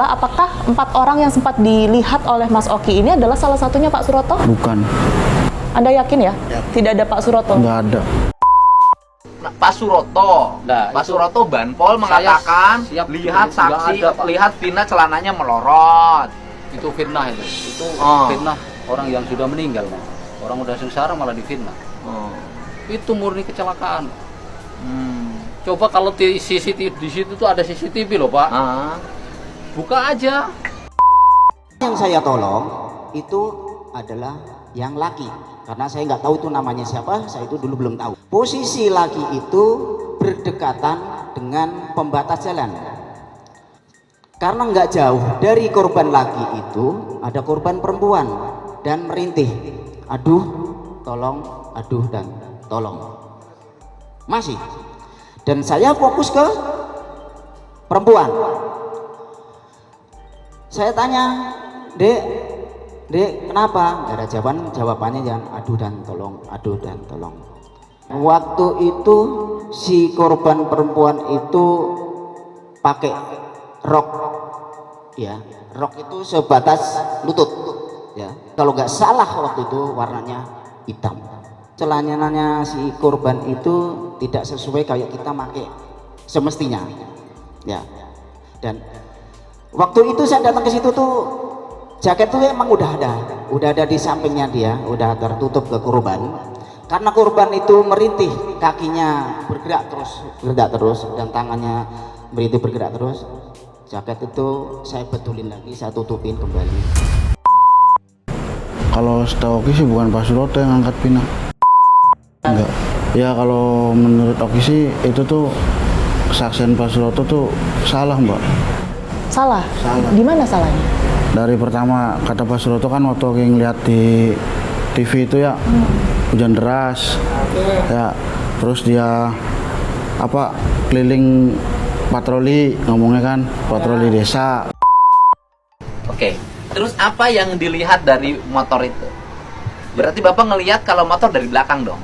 Apakah 4 orang yang sempat dilihat oleh Mas Oki ini adalah salah satunya Pak Suroto? Bukan. Anda yakin ya? Tidak ada Pak Suroto? Nggak ada. Nah, Pak Suroto, Nah, Pak Suroto Banpol mengatakan lihat saksi, lihat Vina celananya melorot. Itu fitnah itu Oh. fitnah orang yang sudah meninggal, Mas. Orang udah sengsara malah difitnah. Itu murni kecelakaan. Coba kalau di CCTV di situ tuh ada CCTV loh, Pak. Buka aja. Yang saya tolong itu adalah yang laki, karena saya nggak tahu itu namanya siapa, saya itu dulu belum tahu. Posisi laki itu berdekatan dengan pembatas jalan, karena nggak jauh dari korban laki itu ada korban perempuan dan merintih, aduh tolong, aduh dan tolong masih. Dan saya fokus ke perempuan. Saya tanya, Dek, kenapa? Gak ada jawabannya yang aduh dan tolong, aduh dan tolong. Waktu itu si korban perempuan itu pakai rok, ya, rok itu sebatas lutut, ya. Kalau nggak salah waktu itu warnanya hitam. Celananya si korban itu tidak sesuai kayak kita pakai semestinya, ya. Dan waktu itu saya datang ke situ tuh jaket tuh emang udah ada di sampingnya dia, udah tertutup ke korban. Karena korban itu merintih, kakinya bergerak terus dan tangannya merintih bergerak terus. Jaket itu saya betulin lagi, saya tutupin kembali. Kalau setahu Oki sih bukan Pak Suroto yang angkat Vina. Enggak. Ya kalau menurut Oki sih itu tuh kesaksian Pak Suroto tuh salah, Mbak. Salah? Salah. Di mana salahnya? Dari pertama kata Pak Suroto kan waktu Oki ngeliat di TV itu ya hujan deras, ya terus dia keliling patroli, ngomongnya kan patroli desa. Oke, terus apa yang dilihat dari motor itu? Berarti Bapak ngelihat kalau motor dari belakang dong?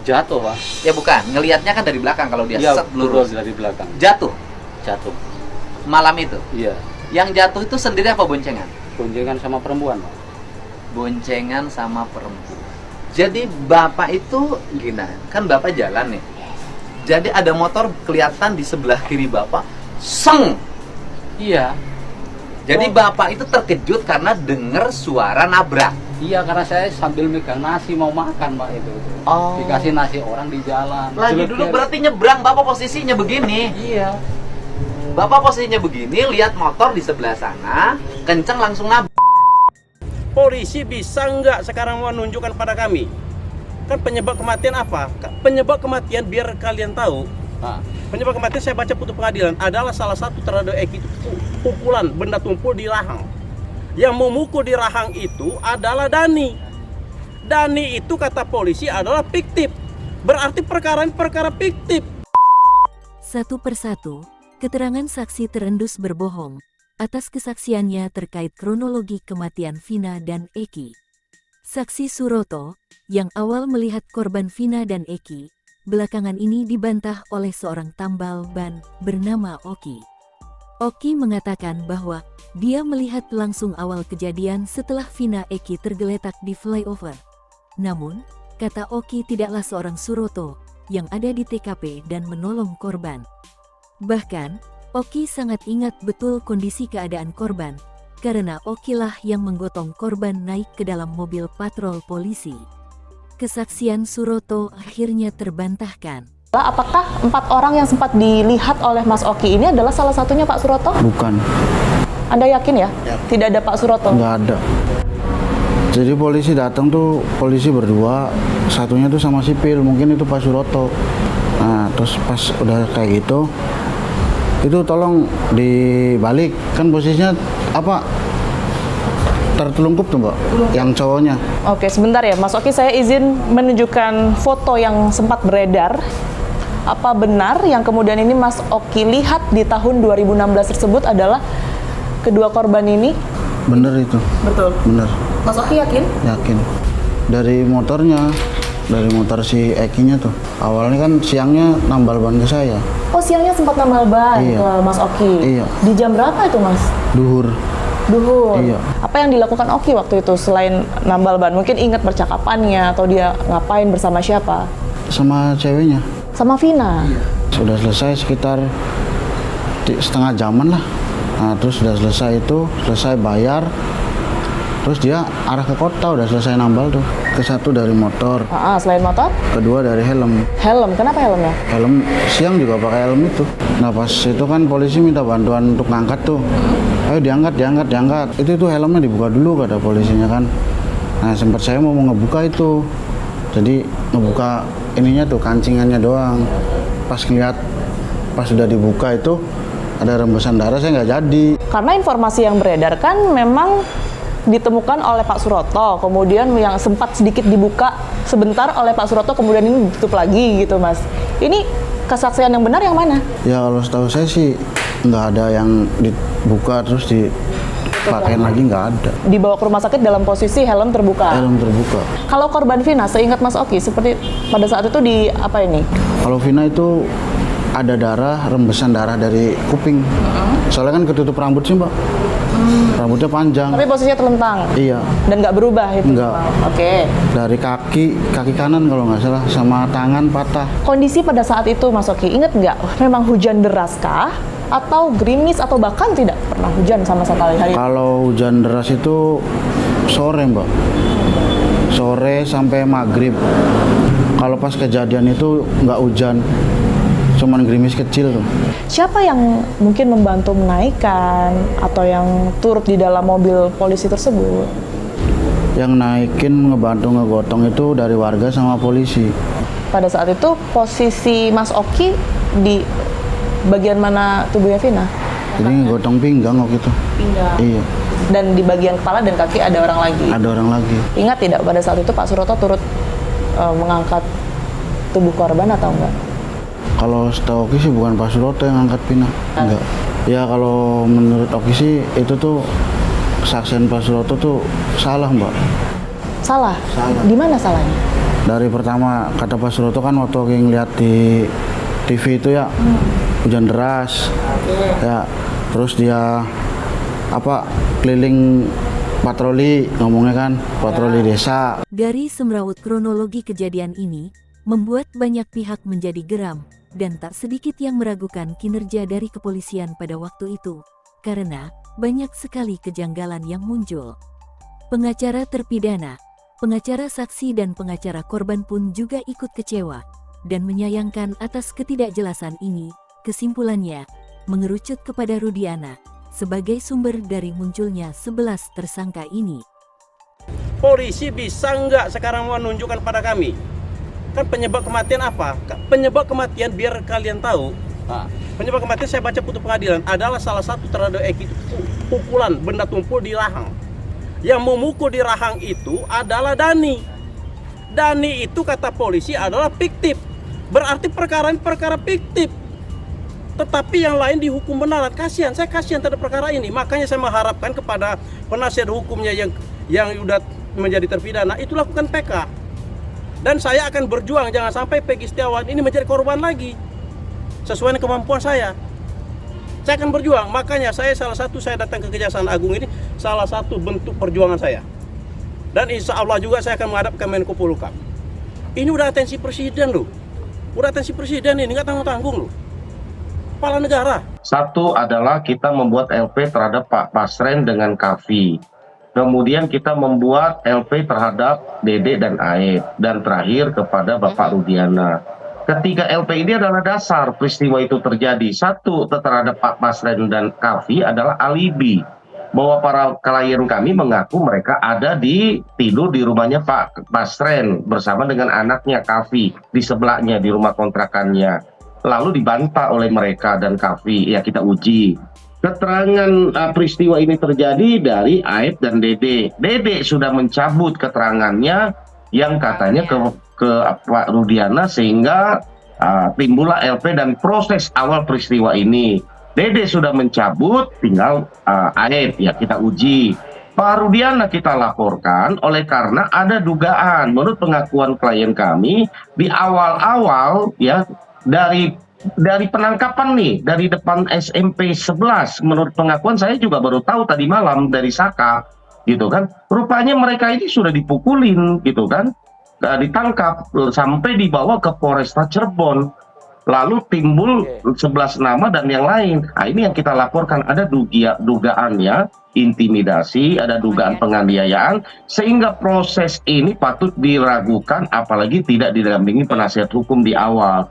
Jatuh, Pak. Ya bukan, ngelihatnya kan dari belakang kalau dia Iya, set lurus. dari belakang. Jatuh Jatuh. malam itu. Iya. Yang jatuh itu sendiri apa boncengan? Boncengan sama perempuan, Pak. Boncengan sama perempuan. Jadi Bapak itu gini, kan Bapak jalan nih. Jadi ada motor kelihatan di sebelah kiri Bapak, seng. Iya. Jadi Bapak itu terkejut karena dengar suara nabrak. Iya, karena saya sambil megang nasi mau makan, Pak, itu. Oh. Dikasih nasi orang di jalan. Lagi dulu berarti nyebrang, Bapak posisinya begini. Iya. Bapak posisinya begini, lihat motor di sebelah sana, kenceng langsung nabrak. Polisi bisa nggak sekarang menunjukkan pada kami? Kan penyebab kematian apa? Penyebab kematian biar kalian tahu. Nah, Penyebab kematian saya baca putusan pengadilan adalah salah satu terhadap Eki itu pukulan benda tumpul di rahang. Yang memukul di rahang itu adalah Dani. Dani itu kata polisi adalah fiktif. Berarti perkara ini perkara fiktif. Satu persatu, keterangan saksi terendus berbohong atas kesaksiannya terkait kronologi kematian Vina dan Eki. Saksi Suroto, yang awal melihat korban Vina dan Eki, belakangan ini dibantah oleh seorang tambal ban bernama Oki. Oki mengatakan bahwa dia melihat langsung awal kejadian setelah Vina Eki tergeletak di flyover. Namun, kata Oki tidaklah seorang Suroto yang ada di TKP dan menolong korban. Bahkan, Oki sangat ingat betul kondisi keadaan korban, karena Oki lah yang menggotong korban naik ke dalam mobil patrol polisi. Kesaksian Suroto akhirnya terbantahkan. Apakah 4 orang yang sempat dilihat oleh Mas Oki ini adalah salah satunya Pak Suroto? Bukan. Anda yakin ya? Tidak ada Pak Suroto? Nggak ada. Jadi polisi datang tuh polisi berdua, satunya tuh sama sipil, mungkin itu Pak Suroto. Nah terus pas udah kayak gitu, itu tolong dibalik, kan posisinya tertelungkup tuh, Mbak, yang cowoknya. Oke, sebentar ya Mas Oki, saya izin menunjukkan foto yang sempat beredar. Apa benar yang kemudian ini Mas Oki lihat di tahun 2016 tersebut adalah kedua korban ini? Bener itu. Betul. Bener. Mas Oki yakin? Yakin. Dari motornya, dari motor si Ekinya tuh. Awalnya kan siangnya nambal ban ke saya. Oh, siangnya sempat nambal ban Iya. ke Mas Oki. Iya. Di jam berapa itu, Mas? duhur. Iya. Apa yang dilakukan Oki waktu itu selain nambal ban? Mungkin ingat percakapannya atau dia ngapain bersama siapa? Sama ceweknya. Sama Vina. Sudah selesai sekitar setengah jaman lah. Nah, terus sudah selesai bayar. Terus dia arah ke kota, udah selesai nambal tuh. Ke satu dari motor. Selain motor? Kedua dari helm. Helm, kenapa helmnya? Helm siang juga pakai helm itu. Nah pas itu kan polisi minta bantuan untuk ngangkat tuh. Ayo diangkat. Itu helmnya dibuka dulu kata polisinya kan. Nah sempat saya mau ngebuka itu. Jadi ngebuka ininya tuh kancingannya doang. Pas sudah dibuka itu ada rembesan darah, saya nggak jadi. Karena informasi yang beredar kan memang ditemukan oleh Pak Suroto, kemudian yang sempat sedikit dibuka sebentar oleh Pak Suroto, kemudian ini ditutup lagi gitu Mas. Ini kesaksian yang benar yang mana? Ya kalau setahu saya sih nggak ada yang dibuka terus dipakein lagi, nggak ada. Dibawa ke rumah sakit dalam posisi helm terbuka? Helm terbuka. Kalau korban Vina, seingat Mas Oki, seperti pada saat itu di apa ini? Kalau Vina itu ada rembesan darah dari kuping. Soalnya kan ketutup rambut sih Mbak. Rambutnya panjang. Tapi posisinya telentang? Iya. Dan nggak berubah itu? Nggak. Oke. Dari kaki kanan kalau nggak salah, sama tangan patah. Kondisi pada saat itu Mas Oki, inget nggak? Memang hujan deras kah? Atau gerimis atau bahkan tidak pernah hujan sama sekali hari itu? Kalau hujan deras itu sore Mbak. Sore sampai maghrib. Kalau pas kejadian itu nggak hujan. Cuman gerimis kecil tuh. Siapa yang mungkin membantu menaikkan atau yang turut di dalam mobil polisi tersebut? Yang naikin, ngebantu ngegotong itu dari warga sama polisi. Pada saat itu posisi Mas Oki di bagian mana tubuhnya Vina? Jadi ngegotong pinggang waktu itu. Pinggang. Iya. Dan di bagian kepala dan kaki ada orang lagi? Ada orang lagi. Ingat tidak pada saat itu Pak Suroto turut mengangkat tubuh korban atau enggak? Kalau setahu Oki sih bukan Pak Suroto yang angkat Vina, enggak. Ya kalau menurut Oki sih itu tuh kesaksian Pak Suroto tuh salah Mbak. Salah? Salah. Di mana salahnya? Dari pertama kata Pak Suroto kan waktu Oki ngeliat di TV itu ya hujan deras, ya terus dia keliling patroli ngomongnya kan patroli desa. Dari semrawut kronologi kejadian ini membuat banyak pihak menjadi geram. Dan tak sedikit yang meragukan kinerja dari kepolisian pada waktu itu, karena banyak sekali kejanggalan yang muncul. Pengacara terpidana, pengacara saksi dan pengacara korban pun juga ikut kecewa, dan menyayangkan atas ketidakjelasan ini. Kesimpulannya, mengerucut kepada Rudiana, sebagai sumber dari munculnya 11 tersangka ini. Polisi bisa nggak sekarang menunjukkan pada kami? Kan penyebab kematian apa? Penyebab kematian biar kalian tahu. Penyebab kematian saya baca putusan pengadilan adalah salah satu terhadap Eki itu pukulan benda tumpul di rahang. Yang memukul di rahang itu adalah Dani. Dani itu kata polisi adalah fiktif. Berarti perkara ini perkara fiktif. Tetapi yang lain dihukum benaran. Kasihan, saya kasihan terhadap perkara ini. Makanya saya mengharapkan kepada penasihat hukumnya yang sudah menjadi terpidana itu lakukan PK. Dan saya akan berjuang jangan sampai Peggy Setiawan ini menjadi korban lagi. Sesuai dengan kemampuan saya. Saya akan berjuang. Makanya saya datang ke Kejaksaan Agung ini salah satu bentuk perjuangan saya. Dan insya Allah juga saya akan menghadap ke Menko Polhukam. Ini udah atensi presiden loh. Udah atensi presiden ini, nggak tanggung-tanggung loh. Kepala negara. Satu adalah kita membuat LP terhadap Pak Pasren dengan Kavi. Kemudian kita membuat LP terhadap Dede dan Aep. Dan terakhir kepada Bapak Rudiana. Ketiga LP ini adalah dasar peristiwa itu terjadi. Satu terhadap Pak Pasren dan Kavi adalah alibi. Bahwa para klien kami mengaku mereka ada tidur di rumahnya Pak Pasren bersama dengan anaknya Kavi. Di sebelahnya, di rumah kontrakannya. Lalu dibantah oleh mereka dan Kavi. Ya kita uji. Keterangan peristiwa ini terjadi dari Aep dan Dede. Dede sudah mencabut keterangannya yang katanya ke Pak Rudiana sehingga timbullah LP dan proses awal peristiwa ini. Dede sudah mencabut, tinggal Aep ya kita uji. Pak Rudiana kita laporkan oleh karena ada dugaan menurut pengakuan klien kami di awal-awal ya dari dari penangkapan nih, dari depan SMP 11, menurut pengakuan saya juga baru tahu tadi malam dari Saka, gitu kan. Rupanya mereka ini sudah dipukulin, gitu kan. Ditangkap, sampai dibawa ke Polresta Cirebon. Lalu timbul 11 nama dan yang lain. Nah, ini yang kita laporkan, ada dugaannya intimidasi, ada dugaan penganiayaan, sehingga proses ini patut diragukan, apalagi tidak didampingi penasihat hukum di awal.